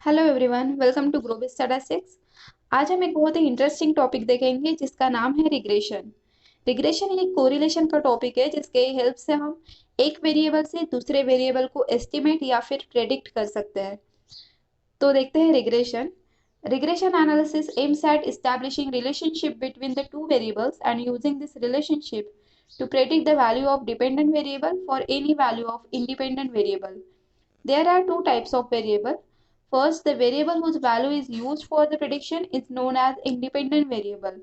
Hello everyone, welcome to grow with statistics. आज हम एक बहुत ही इंटरेस्टिंग टॉपिक देखेंगे जिसका नाम है रिग्रेशन। रिग्रेशन एक कोरिलेशन का टॉपिक है जिसके हेल्प से हम एक वेरिएबल से दूसरे वेरिएबल को एस्टिमेट या फिर प्रेडिक्ट कर सकते हैं। तो देखते हैं regression. Regression analysis aims at establishing relationship between the two variables and using this relationship to predict the value of dependent variable for any value of independent variable. There are two types of variable. First, the variable whose value is used for the prediction is known as independent variable.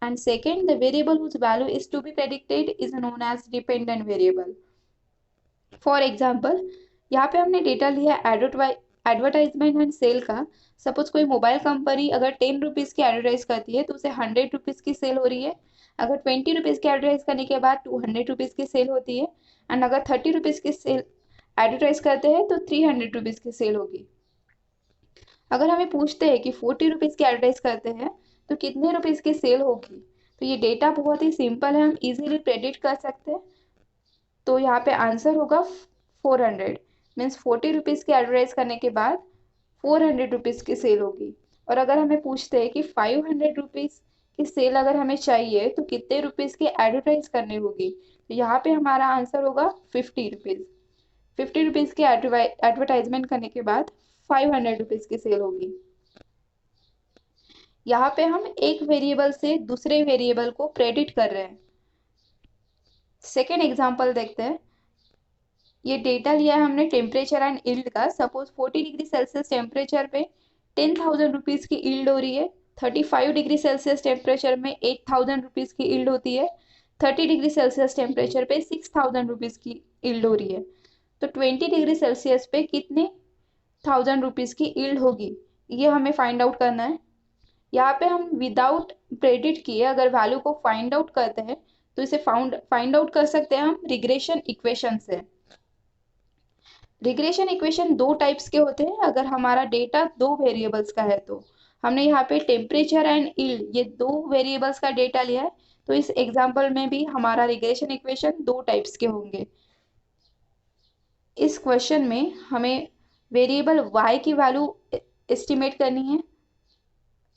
And second, the variable whose value is to be predicted is known as dependent variable. For example, यहाँ पे हमने data लिया advertisement and cell का। Suppose कोई mobile company अगर 10 rupees की advertise करती है तो उसे 100 रुपीज़ की सेल हो रही है। अगर 20 रुपीज़ की एडवर्टाइज करने के बाद 200 रुपीज़ की सेल होती है। एंड अगर 30 रुपीज़ की सेल एडवर्टाइज करते हैं तो 300 रुपीज़ की सेल होगी। अगर हमें पूछते हैं कि 40 रुपीज़ की एडवर्टाइज करते हैं तो कितने रुपीज़ की सेल होगी, तो ये डेटा बहुत ही सिंपल है, हम इजीली प्रेडिक्ट कर सकते हैं। तो यहाँ पे आंसर होगा 400। मीन्स 40 रुपीज़ की एडवर्टाइज करने के बाद 400 रुपीज़ की सेल होगी। और अगर हमें पूछते हैं कि 500 रुपीज़ की सेल अगर हमें चाहिए तो कितने रुपीज़ की एडवर्टाइज करनी होगी, तो यहाँ पे हमारा आंसर होगा 50 रुपीज़। 50 रुपीज़ की एडवर्टाइजमेंट करने के बाद 500 रुपीज़ की सेल होगी। यहाँ पे हम एक वेरिएबल से दूसरे वेरिएबल को प्रेडिक्ट कर रहे हैं। सेकेंड एग्जाम्पल देखते हैं। ये डेटा लिया है हमने टेम्परेचर एंड ईल्ड का। सपोज 40 डिग्री सेल्सियस टेम्परेचर पे 10,000 रुपीज़ की ईल्ड हो रही है। 35 डिग्री सेल्सियस टेम्परेचर में 8,000 रुपीज़ की ईल्ड होती है। 30 डिग्री सेल्सियस टेम्परेचर पे 6,000 रुपीज़ की ईल्ड हो रही है। तो 20 डिग्री सेल्सियस पे कितने 1,000 रुपीज़ की ईल्ड होगी, ये हमें फाइंड आउट करना है। यहाँ पे हम विदाउट प्रेडिक्ट किए अगर वैल्यू को फाइंड आउट करते हैं तो इसे फाइंड आउट कर सकते हैं हम रिग्रेशन इक्वेशन से। रिग्रेशन इक्वेशन दो टाइप्स के होते हैं अगर हमारा डेटा दो वेरिएबल्स का है तो। हमने यहाँ पे टेम्परेचर एंड ईल्ड ये दो वेरिएबल्स का डेटा लिया है, तो इस एग्जांपल में भी हमारा रिग्रेशन इक्वेशन दो टाइप्स के होंगे। इस क्वेश्चन में हमें वेरिएबल y की वैल्यू एस्टिमेट करनी है।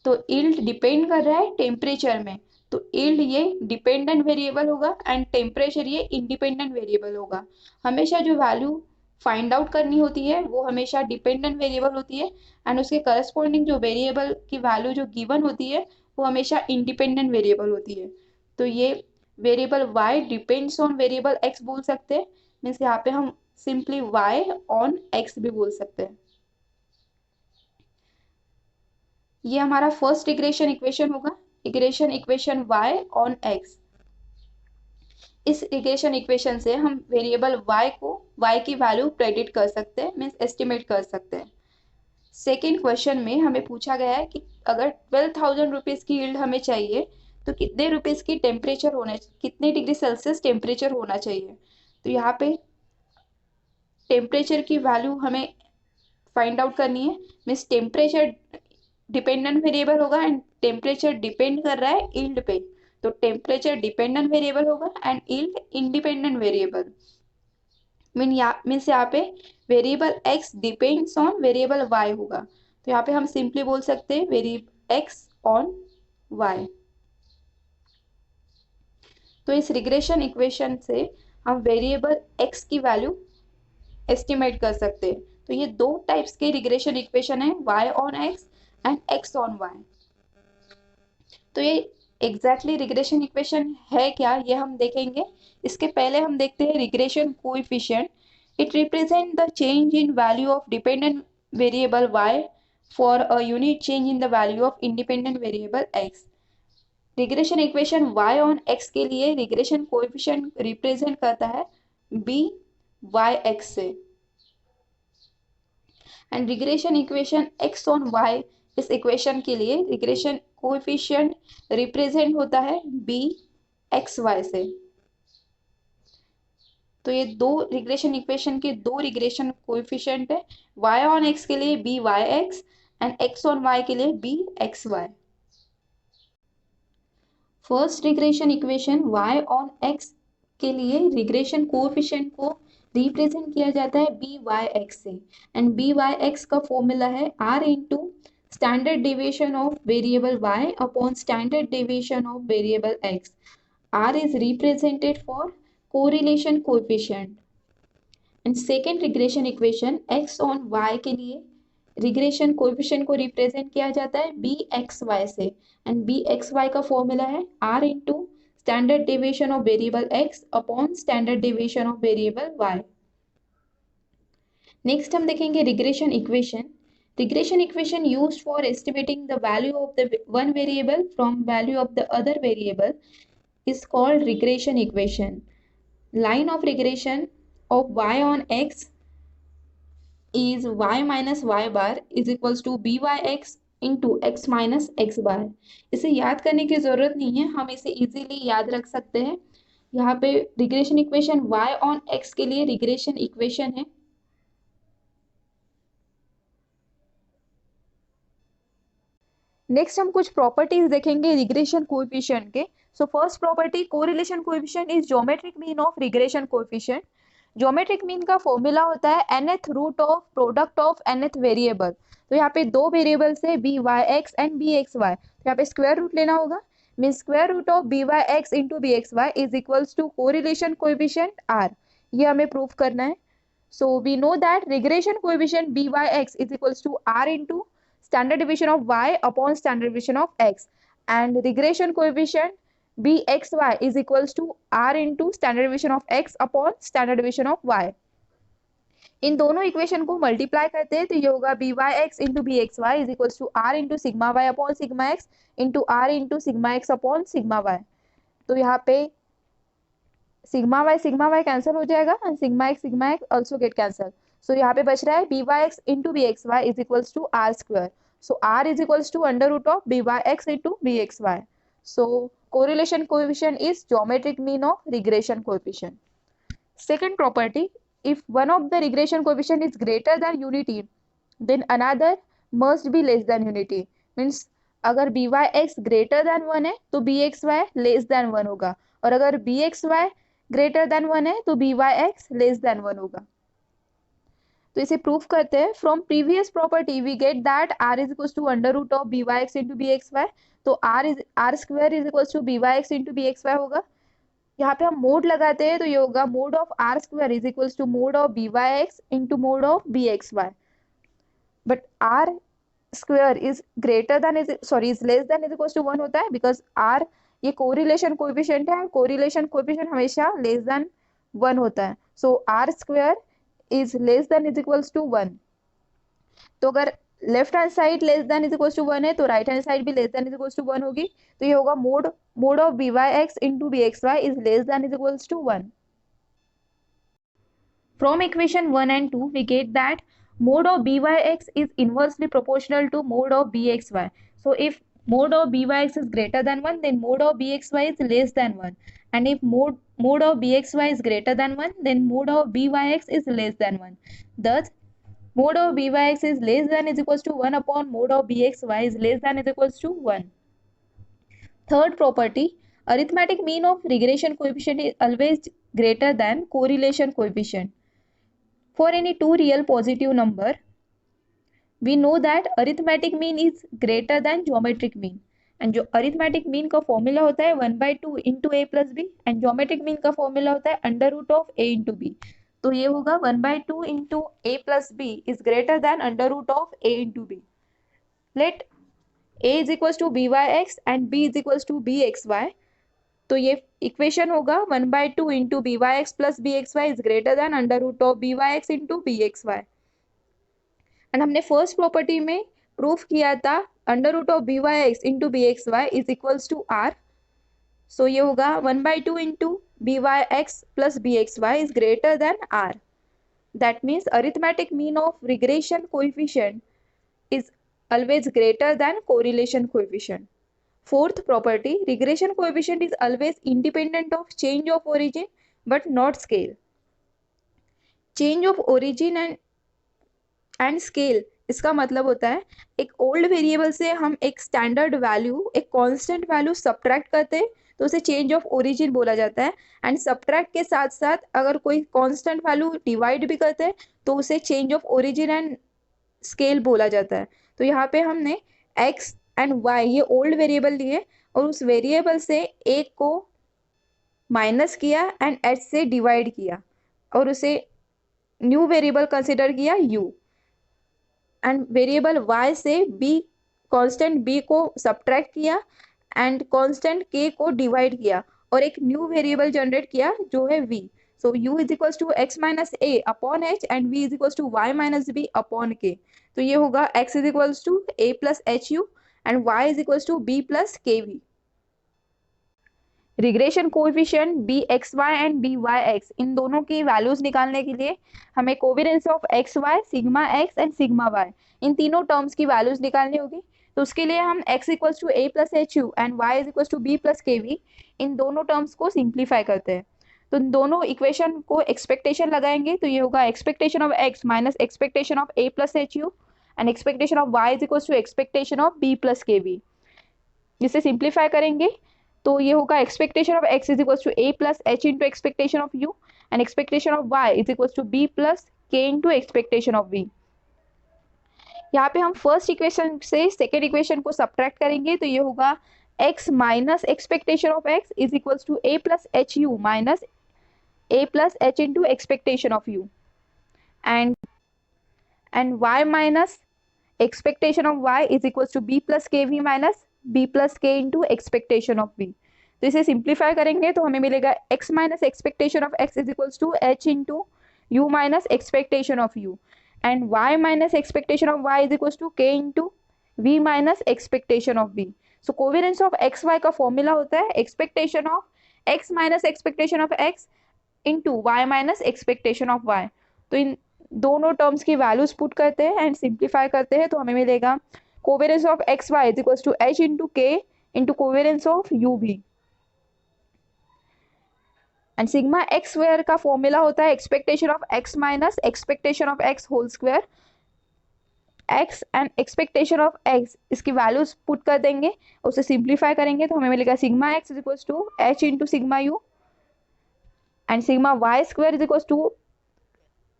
तो ईल्ड डिपेंड कर रहा है टेम्परेचर में, तो ईल्ड ये डिपेंडेंट वेरिएबल होगा एंड टेम्परेचर ये इंडिपेंडेंट वेरिएबल होगा। हमेशा जो वैल्यू फाइंड आउट करनी होती है वो हमेशा डिपेंडेंट वेरिएबल होती है एंड उसके करस्पॉन्डिंग जो वेरिएबल की वैल्यू जो गिवन होती है वो हमेशा इंडिपेंडेंट वेरिएबल होती है। तो ये variable y depends on variable x बोल सकते हैं। मीन्स यहाँ पे हम सिंपली y ऑन x भी बोल सकते हैं। ये हमारा फर्स्ट इक्वेशन इक्वेशन होगा, equation equation y on x। इस इक्वेशन इक्वेशन से हम वेरिएबल y की वैल्यू प्रेडिक्ट कर सकते हैं, मीन्स एस्टिमेट कर सकते हैं। सेकेंड क्वेश्चन में हमें पूछा गया है कि अगर 12,000 रुपीज़ की यील्ड हमें चाहिए तो कितने रुपीज़ की टेम्परेचर होना, कितने डिग्री सेल्सियस टेम्परेचर होना चाहिए। तो यहाँ पे टेम्परेचर की वैल्यू हमें फाइंड आउट करनी है। मीन्स टेम्परेचर डिपेंडेंट वेरिएबल होगा एंड टेम्परेचर डिपेंड कर रहा है ईल्ड पे, तो टेम्परेचर डिपेंडेंट वेरिएबल होगा and yield independent variable. Means यहाँ पे variable x depends on variable y होगा, तो यहाँ पे हम सिंपली बोल सकते हैं वेरिएबल x ऑन y। तो इस रिग्रेशन इक्वेशन से हम वेरिएबल x की वैल्यू एस्टिमेट कर सकते हैं। तो ये दो टाइप्स के रिग्रेशन इक्वेशन है, y on x and x on y। तो ये एग्जैक्टली रिग्रेशन इक्वेशन है क्या, ये हम देखेंगे। इसके पहले हम देखते हैं regression coefficient. It represent the change in value of dependent variable y for a unit change in the value of independent variable x। Regression equation y on x के लिए रिग्रेशन कोएफिशिएंट रिप्रेजेंट करता है b y x से, and regression equation x on y इस equation के लिए regression coefficient represent होता है b x y से। तो ये दो रिग्रेशन इक्वेशन के दो रिग्रेशन कोएफिशिएंट है, y ऑन x के लिए b y x and x on y के लिए b x y। First regression equation y on x के लिए रिग्रेशन कोएफिशिएंट को रिप्रेजेंट किया जाता है बी वाई एक्स से, एंड बी वाई एक्स का फॉर्मूला है R into standard deviation of variable y upon standard deviation of variable x. R is represented for correlation coefficient. And second regression equation x on y के लिए regression coefficient को represent किया जाता है B x Y से, and B x Y का formula है R into standard deviation of variable x upon standard deviation of variable y. Next हम देखेंगे regression equation. Regression equation used for estimating the value of the one variable from value of the other variable is called regression equation. Line of regression of y on x is y minus y bar is equals to byx into x minus x bar. इसे याद करने की जरूरत नहीं है, हम इसे easily याद रख सकते हैं. यहाँ पे regression equation y on x के लिए रिग्रेशन इक्वेशन है. नेक्स्ट हम कुछ प्रॉपर्टीज देखेंगे रिग्रेशन कोएफिशिएंट के. So first property, correlation coefficient is geometric mean of regression coefficient. Geometric mean का फॉर्मूला होता है nth root of product of nth variable. तो यहाँ पे दो वेरिएबल्स है B Y x and B x y, तो यहाँ पे स्क्वायर रूट लेना होगा. Mean square root of b Y x into b x y is equals to correlation coefficient r. ये हमें प्रूव करना है. सो we know that regression coefficient b Y x is equals to r into standard deviation of y upon standard deviation of x, and regression coefficient bxy is equals to r into standard deviation of x upon standard deviation of y. इन दोनों equation को multiply करते हैं तो ये होगा b Y x into b x y is equals to r into sigma y upon sigma x into r into sigma x upon sigma y. तो यहाँ पे सिग्मा वाई कैंसिल हो जाएगा and sigma x also get cancel. So यहाँ पे बच रहा है B Y x into b x y is equals to are square. So r is equals to under root of byx into bxy. So correlation coefficient is geometric mean of regression coefficient. Second property, if one of the regression coefficient is greater than unity, then another must be less than unity. Means अगर byx greater than 1 है तो bxy less than 1 होगा, और अगर bxy greater than 1 है तो byx less than 1 होगा. तो इसे प्रूफ करते हैं. From previous property we get that r is equal to under root of b Y x into b x y. तो r square is equal to b Y x into b x y होगा. यहाँ पे हम mode लगाते हैं तो ये होगा mod of r square is equal to mod of b Y x into mod of b x y. But r square is greater than is less than is equal to 1 होता है, because r ये correlation coefficient है, correlation coefficient हमेशा less than 1 होता है. So r square is less than is equals to 1. तो अगर left hand side less than is equals to 1 है तो राइट हैंड साइड भी less than is equals to 1 होगी. तो ये होगा mod of b Y x into b x y is less than is equals to 1. From equation 1 and 2 we get that mode of byx is inversely proportional to mode of bxy. So if mode of byx is greater than 1, then mode of bxy is less than 1, and if mode of bxy is greater than 1, then mode of byx is less than 1. Thus mode of byx is less than is equals to 1 upon mode of bxy is less than is equals to 1. Third property, arithmetic mean of regression coefficient is always greater than correlation coefficient. For any two real positive number, we know that arithmetic mean is greater than geometric mean. And जो arithmetic mean का formula होता है 1/2 into a plus b, and geometric mean का formula होता है under root of a into b. तो ये होगा 1/2 into a plus b is greater than under root of a into b. Let a is equals to b Y x and b is equals to b x y. तो ये equation होगा 1/2 into b Y x plus b x y is greater than under root of b Y x into b x y. And हमने first property में proof किया था under root of b Y x into b x y is equals to r. So ये होगा 1/2 into b Y x plus b x y is greater than r. That means arithmetic mean of regression coefficient is always greater than correlation coefficient. Fourth property, regression coefficient is always independent of change of origin but not scale. Change of origin and scale इसका मतलब होता है एक old variable से हम एक standard value, एक constant value subtract करते हैं तो उसे चेंज ऑफ ओरिजिन बोला जाता है। एंड सब्ट्रैक्ट के साथ साथ अगर कोई कांस्टेंट वैल्यू डिवाइड भी करते हैं तो उसे change of origin and scale बोला जाता है। तो यहाँ पे हमने एक्स एंड वाई ये ओल्ड वेरिएबल लिए और उस वेरिएबल से एक को माइनस किया एंड एच से डिवाइड किया और उसे न्यू वेरिएबल कंसिडर किया यू। एंड वेरिएबल y से b कांस्टेंट b को सब्ट्रैक्ट किया एंड कांस्टेंट k को डिवाइड किया और एक न्यू वेरिएबल जनरेट किया जो है v। So u is equals to x minus a upon h and v is equals to y minus b upon k। तो ये होगा x is equals to a plus h u and y is equals to b plus k v. Regression coefficient b x y and B Y x इन दोनों की values निकालने के लिए हमें covariance of x y sigma x and sigma Y इन तीनों terms की values निकालनी होगी। तो उसके लिए हम x equals to a plus h u and y is equals to b plus k v इन दोनों टर्म्स को सिंप्लीफाई करते हैं। तो इन दोनों इक्वेशन को एक्सपेक्टेशन लगाएंगे तो ये होगा expectation of x minus expectation of a plus h u and expectation of y is equals to expectation of b plus k v. जिसे सिंप्लीफाई करेंगे तो ये होगा expectation of x is equals to a plus h into expectation of u and expectation of y is equals to b plus k into expectation of v। यहाँ पे हम first equation से second equation को subtract करेंगे तो ये होगा x minus expectation of x is equals to a plus h u minus a plus h into expectation of u and y minus expectation of y is equals to b plus k v minus b plus k into expectation of v। तो इसे simplify करेंगे तो हमें मिलेगा x minus expectation of x is equals to h into u minus expectation of u and y minus expectation of y is equals to k into v minus expectation of v। So covariance of x Y का formula होता है expectation of x minus expectation of x into y minus expectation of y। तो इन दोनों terms की values put करते हैं and simplify करते हैं तो हमें मिलेगा covariance of xy is equals to h into k into covariance of uv and sigma x square का फॉर्मूला होता है expectation of x minus expectation of x whole square x and expectation of x इसकी values put कर देंगे उसे simplify करेंगे तो हमें मिलेगा sigma x is equals to h into sigma u and sigma y square is equals to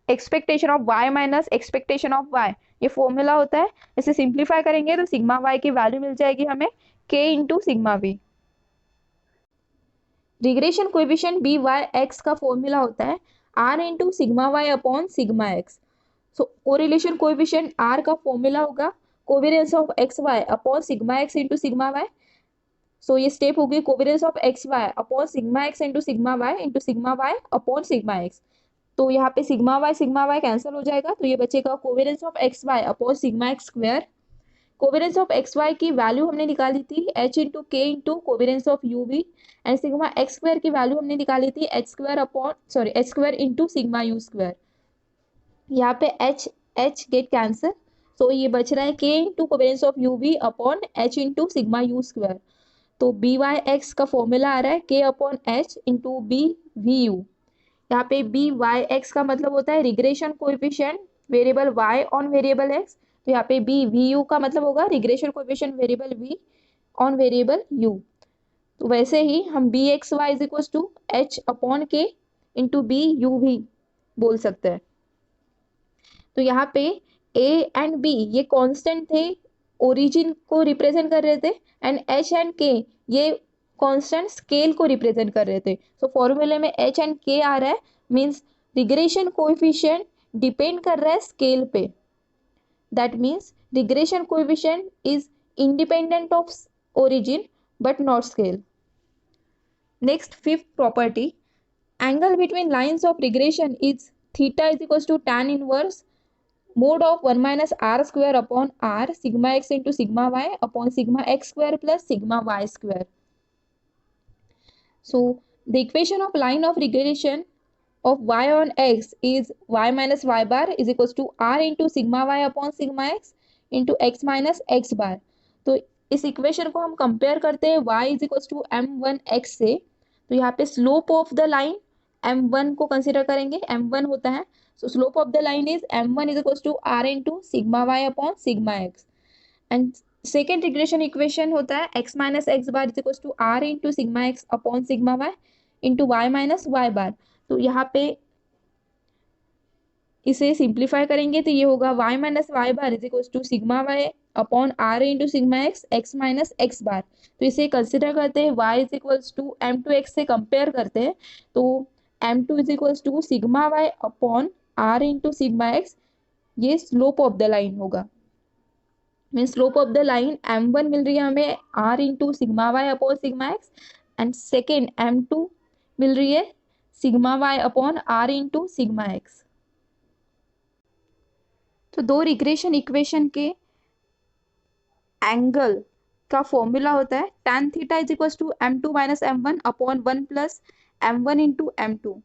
expectation of y minus expectation of y ये formula होता है। इसे सिंप्लीफाई करेंगे तो सिग्मा y की वैल्यू मिल जाएगी हमें k into sigma v। Regression coefficient b Y x का फॉर्मूला होता है r into sigma y upon sigma x। So correlation coefficient r का फॉर्मूला होगा covariance of x y upon sigma x into sigma y। So ये step होगी covariance of x y upon sigma x into sigma y upon sigma x। तो यहाँ पे sigma y cancel हो जाएगा तो ये बचेगा covariance of x y upon sigma x square. Covariance of x y की वैल्यू हमने निकाली थी h into k into covariance of u v and sigma x square की वैल्यू हमने निकाली थी h square into sigma u square. यहाँ पे एच गेट कैंसिल तो ये बच रहा है k into covariance of u v upon h into sigma u square. तो बी वाई एक्स का फॉर्मूला आ रहा है k upon h into b v u. यहाँ पे बी वाई एक्स का मतलब होता है regression coefficient variable y on variable x। तो यहाँ पे बी वी यू का मतलब होगा regression coefficient variable v on variable u। तो वैसे ही हम b x y is equal to h upon k into b u भी बोल सकते हैं। तो यहाँ पे a एंड b ये कांस्टेंट थे ओरिजिन को रिप्रेजेंट कर रहे थे एंड h एंड k ये कांस्टेंट स्केल को रिप्रेजेंट कर रहे थे। सो फॉर्मूले में h एंड k आ रहा है मींस रिग्रेशन कोएफिशिएंट डिपेंड कर रहा है स्केल पे। That means regression coefficient is independent of origin but not scale. Next fifth property angle between lines of regression is theta is equals to tan इनवर्स mod of 1 minus r square upon r sigma x into sigma y upon sigma x square plus sigma y square. So the equation of line of regression of y on x is y minus y bar is equals to r into sigma y upon sigma x into x minus x bar. तो इस equation को हम compare करते हैं y is equals to m1x से। तो यहाँ पे slope of the line m1 को कंसिडर करेंगे m1 होता है। So slope of the line is m1 is equals to r into sigma y upon sigma x and second regression equation होता है x minus x bar is equal to r into sigma x upon sigma y into y minus y bar. तो यहाँ पे इसे simplify करेंगे तो ये होगा y minus y bar is equal to sigma y upon r into sigma x x minus x bar. तो इसे कंसिडर करते हैं y is equals to m two x से कंपेयर करते हैं तो m two is equals to sigma y upon r into sigma x, ये slope of the line होगा। Mean slope of the line m1 मिल रही है हमें r into sigma y upon sigma x and second m2 मिल रही है sigma y upon r into sigma x. तो दो रिग्रेशन इक्वेशन के एंगल का फॉर्मूला होता है tan theta is equal to m2 minus m1 upon 1 plus m1 into m2।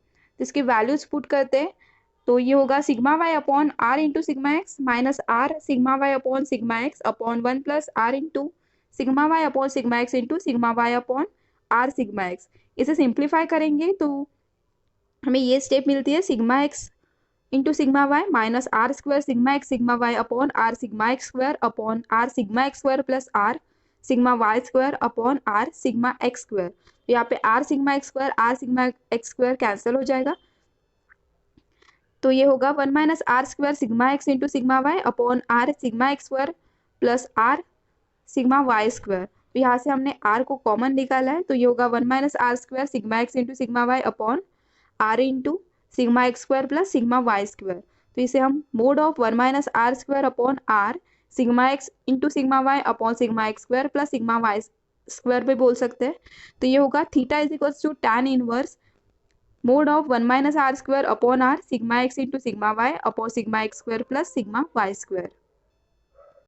इसके वैल्यूज पुट करते हैं तो ये होगा sigma y upon r into sigma x minus r sigma y upon sigma x upon 1 plus r into sigma y upon sigma x into sigma y upon r sigma x. इसे simplify करेंगे तो हमें ये step मिलती है sigma x into sigma y minus r square sigma x sigma y upon r sigma x square upon r sigma x square plus r sigma y square upon r sigma x square. तो यहाँ पे r sigma x square r sigma x square cancel हो जाएगा तो ये होगा 1 minus r square sigma x into sigma y upon r sigma x square plus r sigma y square. तो यहाँ से हमने आर को कॉमन निकाला है तो ये होगा 1 minus r square sigma x into sigma y upon r into sigma x square plus sigma y square. तो इसे हम mod of 1 minus r square upon r sigma x into sigma y upon sigma x square plus sigma y square पे बोल सकते हैं। तो ये होगा theta is equal to tan inverse mod of 1 minus r square upon r sigma x into sigma y upon sigma x square plus sigma y square.